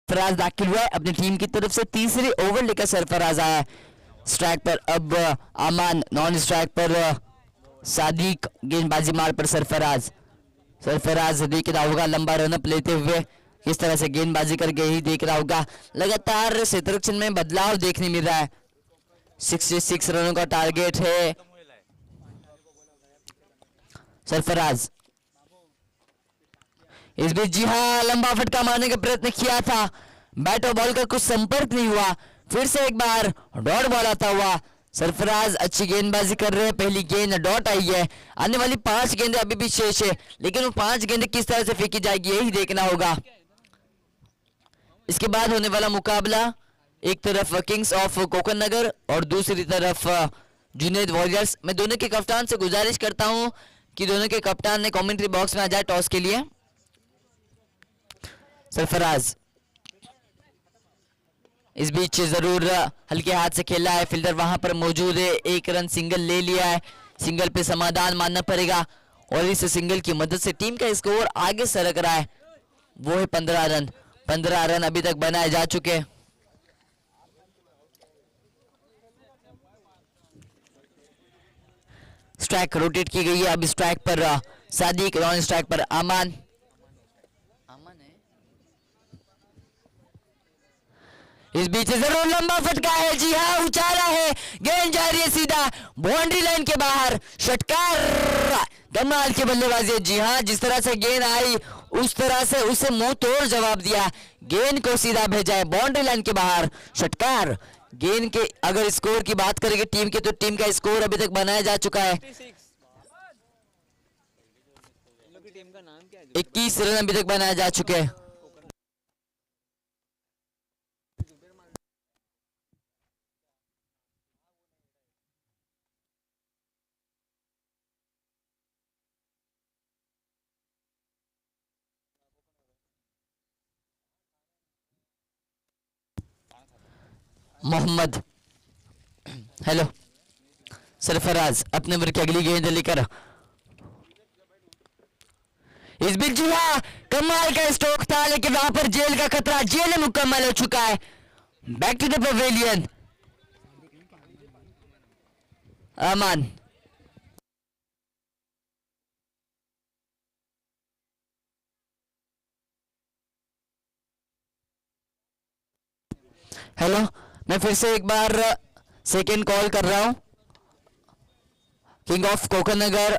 सरफराज दाखिल हुआ है अपनी टीम की तरफ से, तीसरे ओवर लेकर सरफराज आया है। स्ट्राइक पर अब अमान, नॉन स्ट्राइक पर सादिक। गेंदबाजी मार पर सरफराज देख रहा होगा लंबा रनअप लेते हुए किस तरह से गेंदबाजी करके ही देख रहा होगा। लगातार क्षेत्ररक्षण में बदलाव देखने मिल रहा है, 66 रनों का टारगेट है। सरफराज इस बीच जी हाँ लंबा फटका मारने का प्रयत्न किया था, बैट और बॉल का कुछ संपर्क नहीं हुआ। फिर से एक बार डॉट बॉल आता हुआ। सरफराज अच्छी गेंदबाजी कर रहे हैं, पहली गेंद डॉट आई है। आने वाली 5 गेंदें अभी भी शेष है, लेकिन वो 5 गेंदें किस तरह से फेंकी जाएगी यही देखना होगा। इसके बाद होने वाला मुकाबला, एक तरफ किंग्स ऑफ कोकन नगर और दूसरी तरफ जुनैद वॉरियर्स। मैं दोनों के कप्तान से गुजारिश करता हूं कि दोनों के कप्तान ने कमेंट्री बॉक्स में आ जाए टॉस के लिए। सरफराज इस बीच जरूर हल्के हाथ से खेला है, फील्डर वहां पर मौजूद है, 1 रन सिंगल ले लिया है। सिंगल पे समाधान मानना पड़ेगा और इस सिंगल की मदद से टीम का स्कोर आगे सरक रहा है, वो है 15 रन। 15 रन अभी तक बनाए जा चुके हैं। स्ट्राइक रोटेट की गई है, अब स्ट्राइक पर सादिक, नॉन स्ट्राइक पर अमान। इस बीच जरूर लंबा फटका है, जी हाँ उछाला है, गेंद जा रही है सीधा बाउंड्री लाइन के बाहर। षटकार, कमाल की बल्लेबाजी है। जी हाँ, जिस तरह से गेंद आई उस तरह से उसे मुंह तोड़ जवाब दिया, गेंद को सीधा भेजा है बाउंड्री लाइन के बाहर। षटकार। गेंद के अगर स्कोर की बात करेंगे टीम के, तो टीम का स्कोर अभी तक बनाया जा चुका है 21 रन अभी तक बनाया जा चुके हैं। मोहम्मद, हेलो। सरफराज अपने ओवर की अगली गेंद लेकर इस बीच, जी हाँ कमाल का स्ट्रोक था, लेकिन वहां पर जेल का खतरा, जेल मुकम्मल हो चुका है। Back to the pavilion. Aman, hello. मैं फिर से एक बार सेकेंड कॉल कर रहा हूं किंग ऑफ कोकन नगर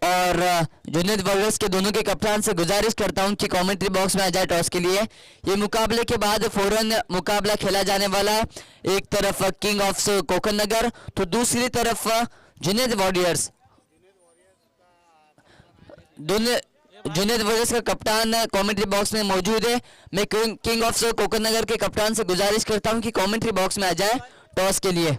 और जुनैद वॉरियर्स के दोनों के कप्तान से गुजारिश करता हूं कि कमेंट्री बॉक्स में आ जाए टॉस के लिए। ये मुकाबले के बाद फौरन मुकाबला खेला जाने वाला है, एक तरफ किंग ऑफ कोकन नगर तो दूसरी तरफ जुनैद वॉरियर्स। जुनैद वॉरियर्स का कप्तान कमेंट्री बॉक्स में मौजूद है। मैं किंग ऑफ कोकन नगर के कप्तान से गुजारिश करता हूं कि कमेंट्री बॉक्स में आ जाए टॉस के लिए।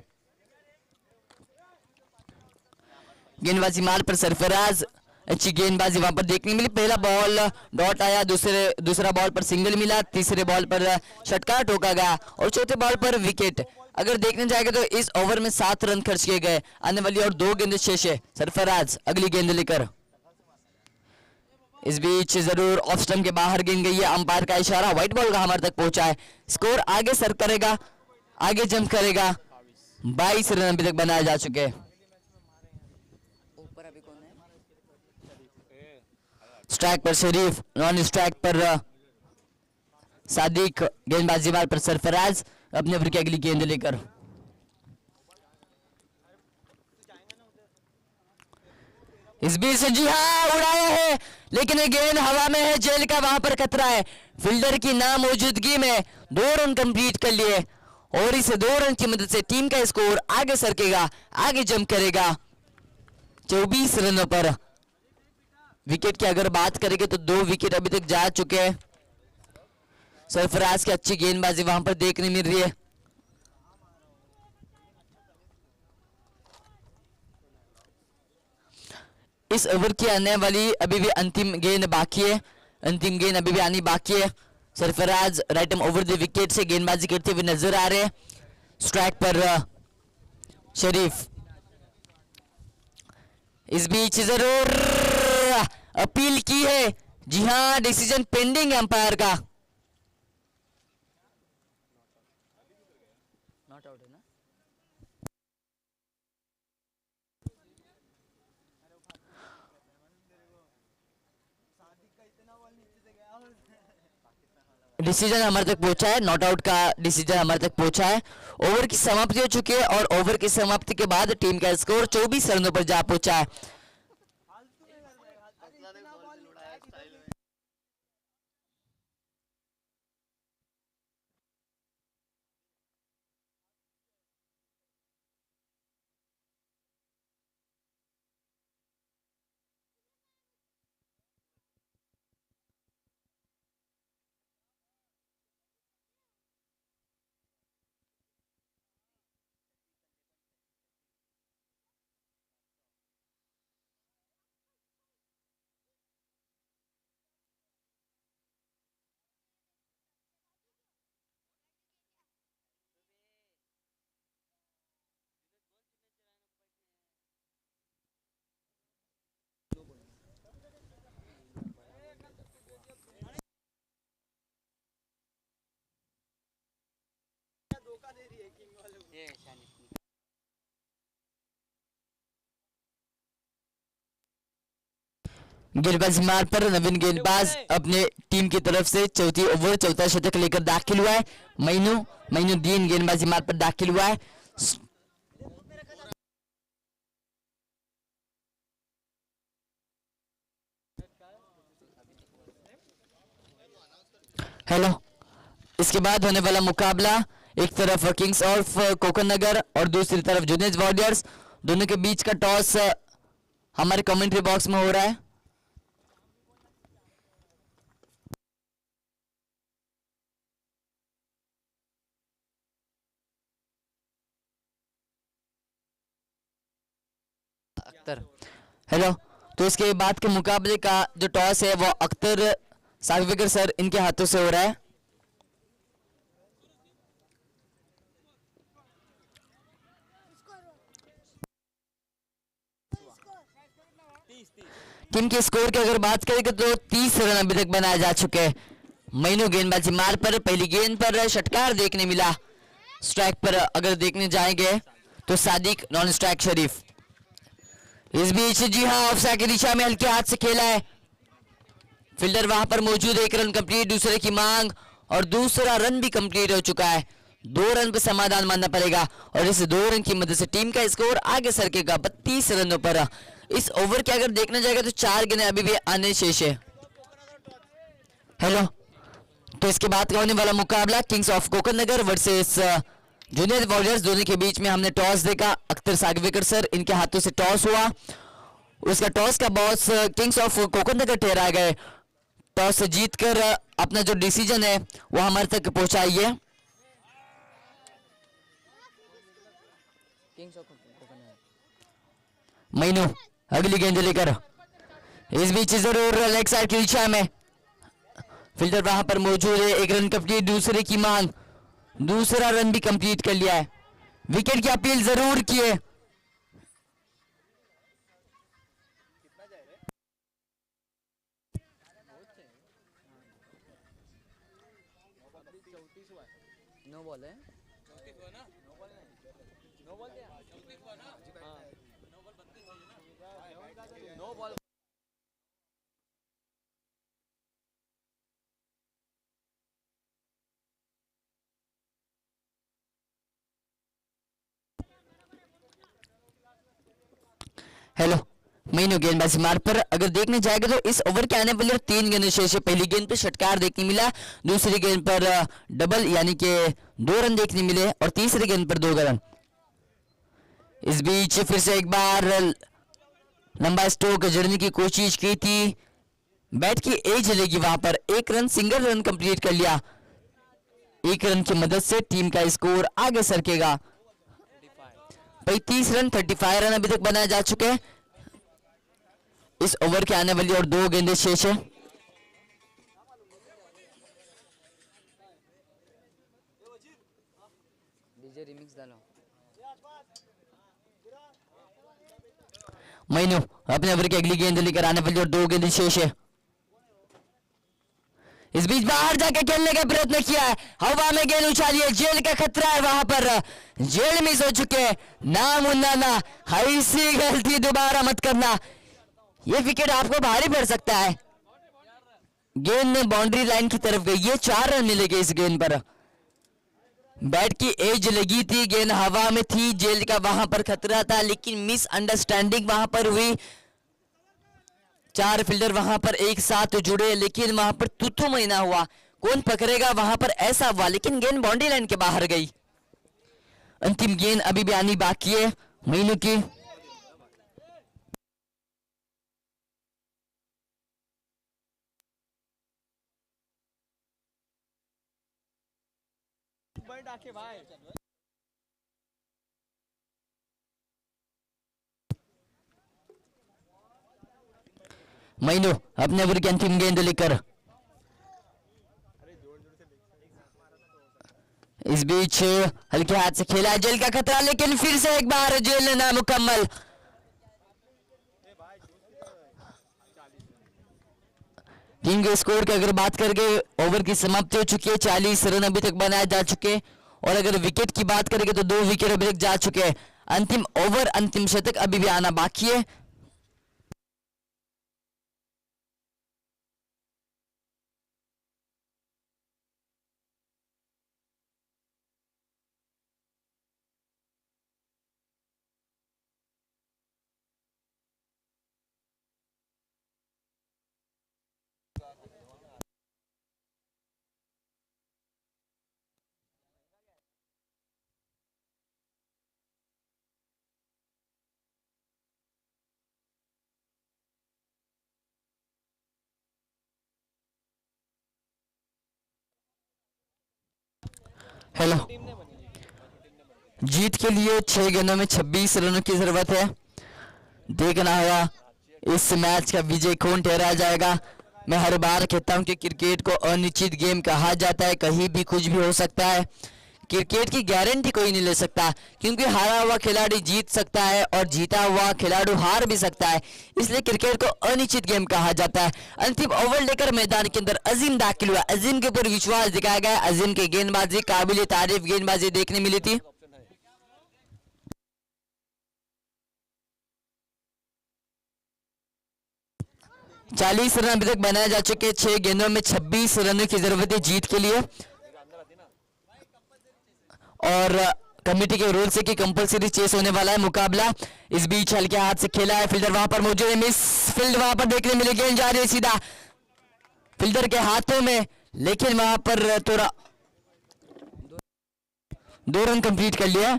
गेंदबाजी मार पर सरफराज, अच्छी गेंदबाजी वहां पर देखने मिली। पहला बॉल डॉट आया, दूसरा बॉल पर सिंगल मिला, तीसरे बॉल पर षटकार ठोका गया और चौथे बॉल पर विकेट। अगर देखने जाएगा तो इस ओवर में 7 रन खर्च किए गए। आने वाली और 2 गेंदें शेष है। सरफराज अगली गेंद लेकर, इस बीच जरूर ऑफ स्टंप के बाहर गेंद गई है, अंपायर का इशारा, व्हाइट बॉल का हमारे तक पहुंचा है। स्कोर आगे सर करेगा, आगे जंप करेगा। 22 रन अभी तक बनाए जा चुके हैं। स्ट्राइक पर शरीफ, नॉन स्ट्राइक पर सादिक, गेंदबाजी मार पर सरफराज अपने ओवर की अगली गेंद लेकर। इस बीच से जी हाँ उड़ाया है, लेकिन ये गेंद हवा में है, जेल का वहां पर खतरा है। फील्डर की नामौजूदगी में 2 रन कंप्लीट कर लिए और इस 2 रन की मदद से टीम का स्कोर आगे सरकेगा, आगे जंप करेगा 24 रनों पर। विकेट की अगर बात करेंगे तो 2 विकेट अभी तक जा चुके हैं। सरफराज की अच्छी गेंदबाजी वहां पर देखने मिल रही है। इस ओवर की आने वाली अभी भी अंतिम गेंद बाकी है, अंतिम गेंद अभी भी आनी बाकी है। Sarfaraz right over the wicket से गेंदबाजी करते हुए नजर आ रहे हैं। स्ट्राइक पर शरीफ, इस बीच जरूर अपील की है, जी हाँ डिसीजन पेंडिंग है अंपायर का। नॉट आउट है ना? डिसीजन हमारे तक पहुंचा है, नॉट आउट का डिसीजन हमारे तक पहुंचा है। ओवर की समाप्ति हो चुकी है और ओवर की समाप्ति के बाद टीम का स्कोर 24 रनों पर जा पहुंचा है। गेंदबाजी मार पर नवीन गेंदबाज अपने टीम की तरफ से चौथी ओवर चौथा शतक लेकर दाखिल हुआ है। मोइनुद्दीन गेंदबाजी मार पर दाखिल हुआ है। हेलो, इसके बाद होने वाला मुकाबला एक तरफ किंग्स ऑफ कोकन और दूसरी तरफ जुनेज वॉरियर्स, दोनों के बीच का टॉस हमारे कमेंट्री बॉक्स में हो रहा है। हेलो, तो इसके बाद के मुकाबले का जो टॉस है वो अख्तर सागवेकर सर इनके हाथों से हो रहा है। टीम के स्कोर की अगर बात करें तो 30 रन अभी तक बनाए जा चुके हैं। मोइनु गेंदबाजी मार पर पहली गेंद पर षटकार देखने मिला। स्ट्राइक पर अगर देखने जाएंगे तो सादिक नॉन स्ट्राइक शरीफ। इस बीच जी हाँ, ऑफसाइड की दिशा में हल्के हाथ से खेला है। फील्डर वहां पर मौजूद, एक रन कंप्लीट, दूसरे की मांग और दूसरा रन भी कंप्लीट हो चुका है। 2 रन पर समाधान मानना पड़ेगा और इस 2 रन की मदद से टीम का स्कोर आगे सरकेगा 32 रनों पर। इस ओवर के अगर देखना जाएगा तो 4 गेंदें अभी भी आने शेष है। हेलो, तो इसके बाद का होने वाला मुकाबला kings of Konkan versus junior warriors, दोनों के बीच में हमने टॉस देखा। अख्तर सागवेकर सर इनके हाथों से टॉस हुआ। उसका टॉस का बॉस किंग्स ऑफ कोकन ठहराए गए। टॉस जीतकर अपना जो डिसीजन है वो हमारे तक पहुंचाइए। मोइनु अगली गेंद लेकर, इस बीच जरूर लेग साइड की दिशा में फील्डर वहां पर मौजूद है। एक रन कंप्लीट, दूसरे की मांग, दूसरा रन भी कंप्लीट कर लिया है। विकेट की अपील जरूर किए। हेलो, मोइनु गेंदबाजी मार पर अगर देखने जाएगा तो इस ओवर के आने वाले 3 गेंद शेष है। पहली गेंद पे षटकार देखने मिला, दूसरी गेंद पर डबल यानी कि 2 रन देखने मिले और तीसरी गेंद पर 2 रन। इस बीच फिर से एक बार लंबा स्ट्रोक जड़ने की कोशिश की थी, बैट की एज लगी वहां पर। 1 रन सिंगल रन कंप्लीट कर लिया। 1 रन की मदद से टीम का स्कोर आगे सरकेगा। 35 रन, 35 रन अभी तक बनाए जा चुके हैं। इस ओवर के आने वाली और 2 गेंदें शेष है। मोइनु अपने ओवर की अगली गेंद लेकर आने वाली और 2 गेंदें शेष है। इस बीच बाहर जाकर खेलने का प्रयत्न किया है, हवा में गेंद उछाली है, जेल का खतरा है वहां पर, जेल मिस हो चुके हैं। ना मुन्ना ना, ऐसी गलती दोबारा मत करना, ये विकेट आपको भारी पड़ सकता है। गेंद बाउंड्री लाइन की तरफ गई, ये 4 रन मिलेंगे इस गेंद पर। बैट की एज लगी थी, गेंद हवा में थी, जेल का वहां पर खतरा था, लेकिन मिस अंडरस्टैंडिंग वहां पर हुई। 4 फील्डर वहां पर एक साथ जुड़े, लेकिन वहां पर तुथु महीना हुआ, कौन पकड़ेगा वहां पर, ऐसा हुआ, लेकिन गेंद बाउंड्री लाइन के बाहर गई। अंतिम गेंद अभी भी आनी बाकी है मोइनु की। मोइनु अपने ओवर की अंतिम गेंद लेकर, इस बीच हल्के हाथ से खेला, जेल का खतरा, लेकिन फिर से एक बार जेल नामुकम्मल। टीम के स्कोर की अगर बात करके ओवर की समाप्ति हो चुकी है। 40 रन अभी तक बनाए जा चुके और अगर विकेट की बात करेंगे तो 2 विकेट अभी तक जा चुके हैं। अंतिम ओवर, अंतिम शतक अभी भी आना बाकी है। हेलो, जीत के लिए 6 गेंदों में 26 रनों की जरूरत है। देखना होगा इस मैच का विजय कौन ठहरा जाएगा। मैं हर बार कहता हूं कि क्रिकेट को अनिश्चित गेम कहा जाता है, कहीं भी कुछ भी हो सकता है। क्रिकेट की गारंटी कोई नहीं ले सकता, क्योंकि हारा हुआ खिलाड़ी जीत सकता है और जीता हुआ खिलाड़ी हार भी सकता है। इसलिए क्रिकेट को अनिश्चित गेम कहा जाता है। अंतिम ओवर लेकर मैदान के अंदर अजीम दाखिल हुआ। अजीम के ऊपर विश्वास दिखाया गया। अजीम की गेंदबाजी काबिल तारीफ गेंदबाजी देखने मिली थी। चालीस रन अभी तक बनाए जा चुके। 6 गेंदों में 26 रनों की जरूरत है जीत के लिए। और कमेटी के रूल से कि कंपलसरी चेस होने वाला है मुकाबला। इस बीच हल्के हाथ से खेला है, फील्डर वहां पर मौजूद है। मिस फील्ड वहां पर देखने मिली, गेंद जा रही है सीधा फील्डर के हाथों में, लेकिन वहां पर थोड़ा 2 रन कंप्लीट कर लिया।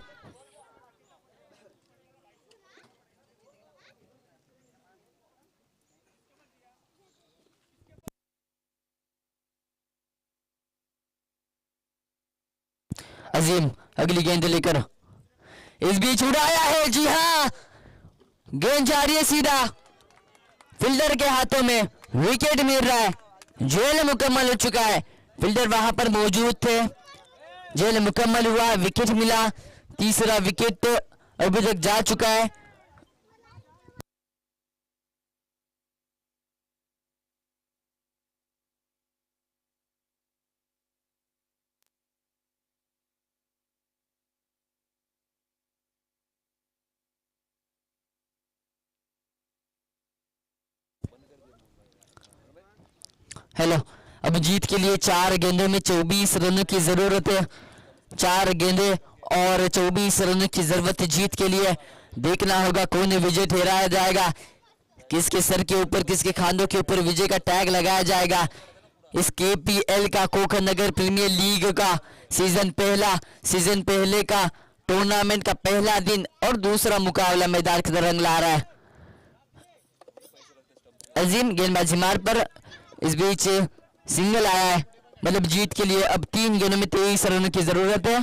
अजीम अगली गेंद लेकर इस बीच उड़ाया है। जी हाँ, गेंद जा रही है सीधा फील्डर के हाथों में, विकेट मिल रहा है। जेल मुकम्मल हो चुका है, फील्डर वहां पर मौजूद थे, जेल मुकम्मल हुआ, विकेट मिला। तीसरा विकेट अभी तक जा चुका है। हेलो, अब जीत के लिए 4 गेंदों में 24 रनों की जरूरत है। 4 गेंदे और 24 रनों की जरूरत है जीत के लिए। देखना होगा कौन विजय ठहराया जाएगा, किसके सर के ऊपर, किसके खानों के ऊपर विजय का टैग लगाया जाएगा। इस KPL का, कोकण नगर प्रीमियर लीग का सीजन पहले का टूर्नामेंट का पहला दिन और दूसरा मुकाबला मैदान के अंदर रंग ला रहा है। अजीम गेंदबाजी मार पर इस बीच सिंगल आया है, मतलब जीत के लिए अब 3 गेंदों में 23 रनों की जरूरत है।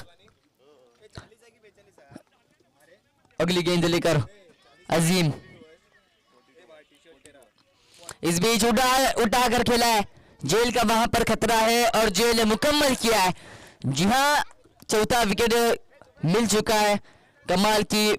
अगली गेंद लेकर अजीम इस बीच उठा कर खेला है। जेल का वहां पर खतरा है और जेल मुकम्मल किया है। जी हाँ, चौथा विकेट मिल चुका है। कमाल की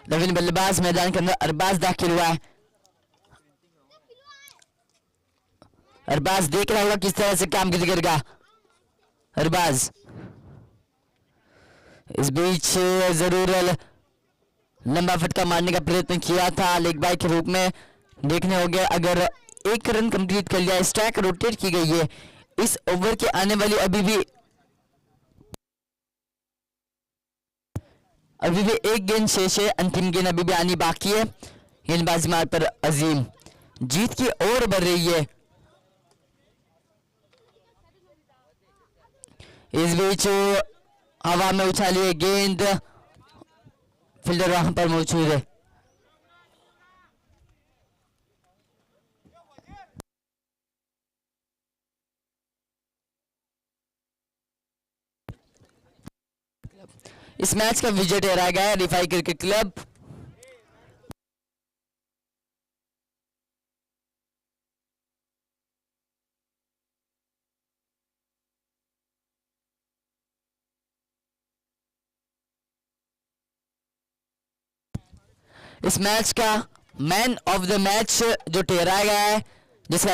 नवीन बल्लेबाज मैदान के अंदर अरबाज दाखिल हुआ है। अरबाज देख रहा होगा किस तरह से काम करेगा। अरबाज इस बीच जरूर लंबा फटका मारने का प्रयत्न किया था लेग बाय के रूप में। देखने हो गया, अगर 1 रन कंप्लीट कर लिया, स्ट्राइक रोटेट की गई है। इस ओवर के आने वाली अभी भी 1 गेंद शेष है। अंतिम गेंद अभी भी आनी बाकी है। गेंदबाजी मार पर अजीम जीत की ओर बढ़ रही है। इस बीच हवा में उछाली है गेंद, फील्डर वहां पर मौजूद है। इस मैच का विजय ठहराया गया है रिफाई क्रिकेट क्लब। इस मैच का मैन ऑफ द मैच जो ठहराया गया है, जिसका